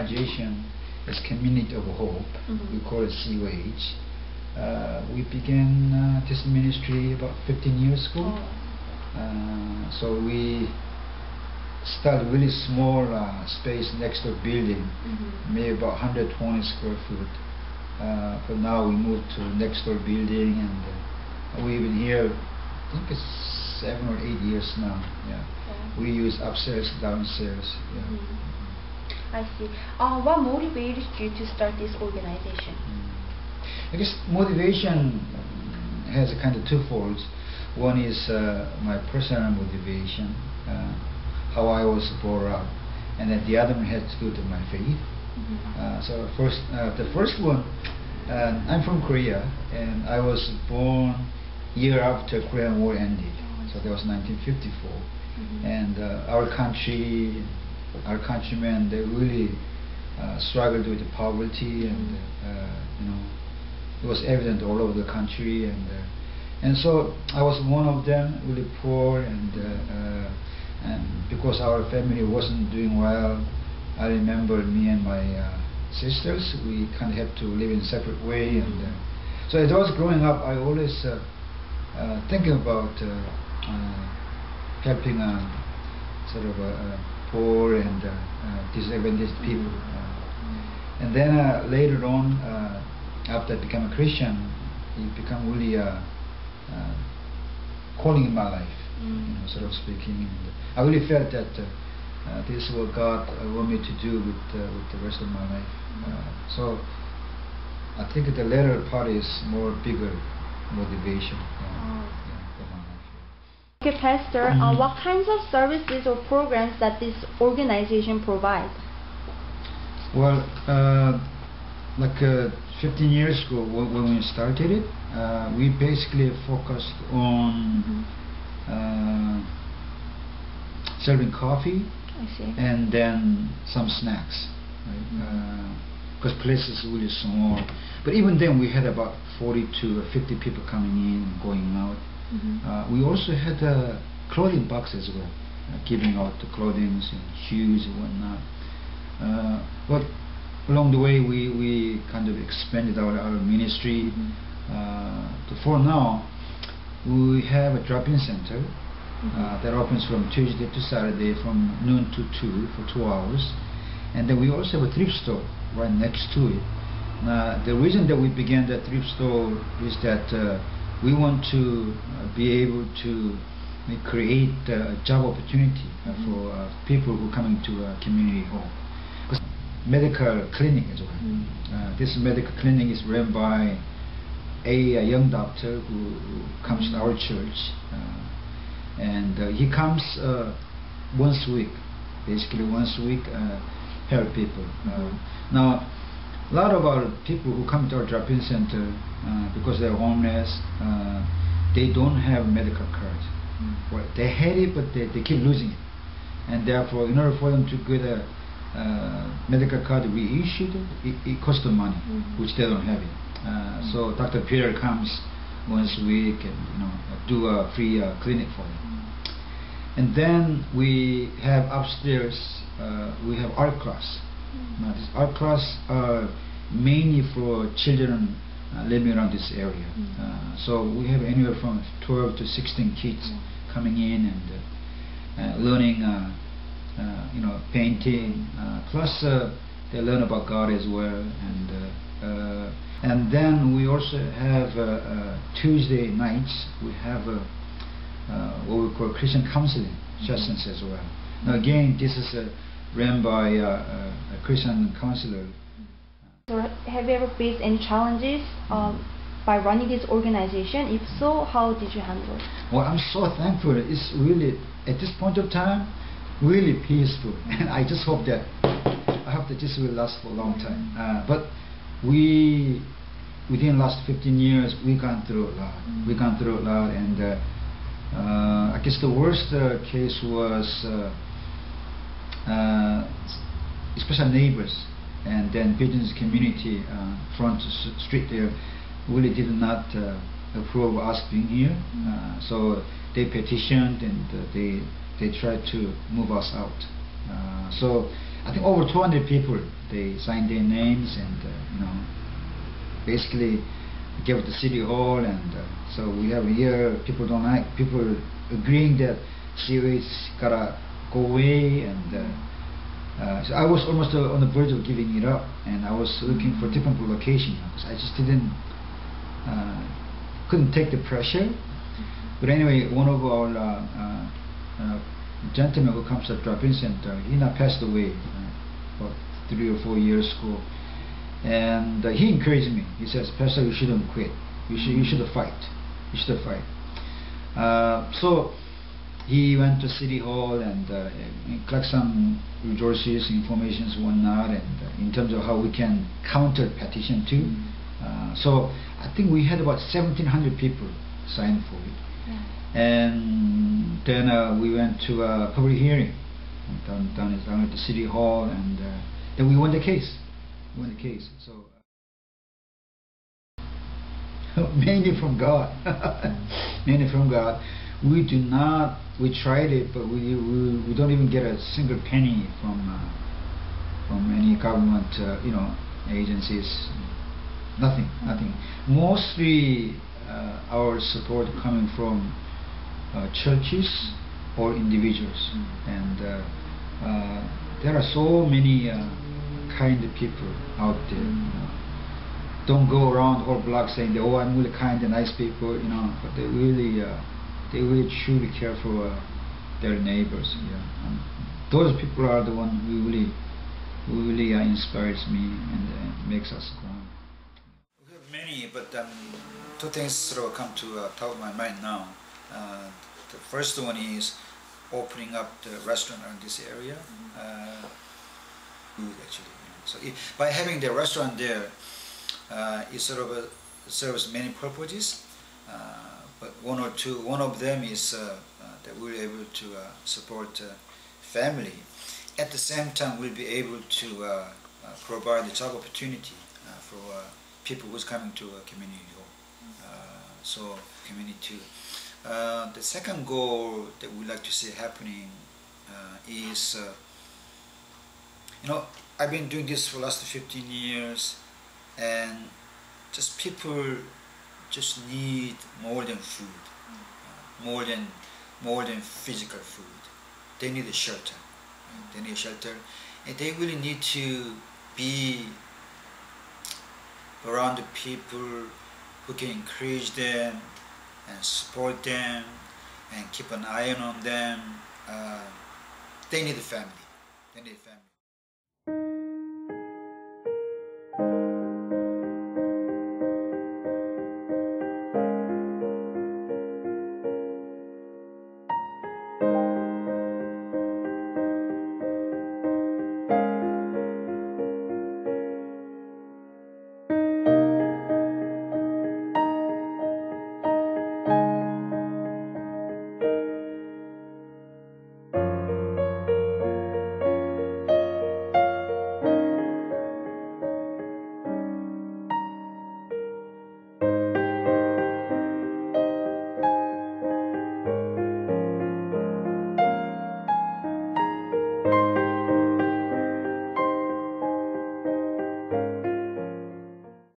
organization is Community of Hope. We call it COH. We began this ministry about 15 years ago. So we started really small space next to a building, maybe about 120 square foot. But now we moved to next door building, and we've been here, I think it's 7 or 8 years now. Yeah. We use upstairs, downstairs. Yeah. I see. What motivated you to start this organization? I guess motivation has a kind of twofold. One is my personal motivation, how I was brought up, and then the other one has to do with my faith. So the first one, I'm from Korea, and I was born year after Korean War ended. So that was 1954, and our country, our countrymen, they really struggled with the poverty, and it was evident all over the country, and so I was one of them, really poor, and because our family wasn't doing well, I remember me and my sisters, we kind of had to live in a separate way, and so as I was growing up, I always thinking about helping sort of poor and disadvantaged people. And then later on, after I became a Christian, it became really calling in my life, sort of speaking. And I really felt that this is what God wanted me to do with the rest of my life. So I think the latter part is more bigger motivation. Okay, Pastor, what kinds of services or programs that this organization provides? Well, like 15 years ago when we started it, we basically focused on serving coffee and then some snacks, right? Because place is really small. But even then we had about 40 to 50 people coming in and going out. We also had clothing box as well, giving out the clothing and shoes and whatnot. But along the way we kind of expanded our ministry. For now, we have a drop-in center that opens from Tuesday to Saturday from noon to 2 for 2 hours. And then we also have a thrift store right next to it. The reason that we began that thrift store is that we want to be able to create a job opportunity for people who come into a community home. Medical clinic as well. This medical clinic is run by a young doctor who comes to our church, and he comes once a week, basically once a week, help people. Now, a lot of our people who come to our drop-in center, because they're homeless, they don't have a medical card. Well, they had it, but they keep losing it, and therefore, in order for them to get a medical card reissued, it costs them money, which they don't have it. So Dr. Peter comes once a week and do a free clinic for them. And then we have upstairs, we have art class. Now, this art class are mainly for children living around this area. So we have anywhere from 12 to 16 kids coming in and learning, painting. Plus, they learn about God as well. And then we also have Tuesday nights. We have what we call Christian counseling sessions as well. Now, again, this is ran by a Christian counselor. So have you ever faced any challenges by running this organization? If so, how did you handle it? Well, I'm so thankful. It's really, at this point of time, really peaceful. And I just hope that, this will last for a long time. But within the last 15 years, we've gone through a lot. We've gone through a lot, and I guess the worst case was especially neighbors and then business community front street there really did not approve of us being here. So they petitioned and they tried to move us out. So I think over 200 people, they signed their names and basically gave it to City Hall, and so we have here people agreeing that COA's gotta go away, and so I was almost on the verge of giving it up, and I was looking for different location because I just couldn't take the pressure. But anyway, one of our gentlemen who comes to drop-in center, he now passed away about 3 or 4 years ago, and he encouraged me. He says, "Pastor, you shouldn't quit. You should fight. You should fight." So he went to City Hall and collect some resources, informations, whatnot, and in terms of how we can counter petition too. So I think we had about 1,700 people sign for it. And then we went to a public hearing down at the City Hall, and then we won the case. So mainly from God. Mainly from God. We tried it, but we don't even get a single penny from any government agencies. Nothing. Mostly our support coming from churches or individuals, and there are so many kind people out there. Don't go around whole block saying that, "Oh, I'm really kind and nice people," but they really truly care for their neighbors. Those people are the one who really inspires me and makes us go on. We have many, but two things sort of come to top of my mind now. The first one is opening up the restaurant in this area. Actually, so by having the restaurant there, it sort of serves many purposes. But one of them is that we're able to support family. At the same time, we'll be able to provide a job opportunity for people who's coming to a community hall. So community too. The second goal that we'd like to see happening is, I've been doing this for the last 15 years, and just people just need more than food, more than physical food. They need a shelter. They need a shelter, and they really need to be around the people who can encourage them and support them and keep an eye on them. They need a family.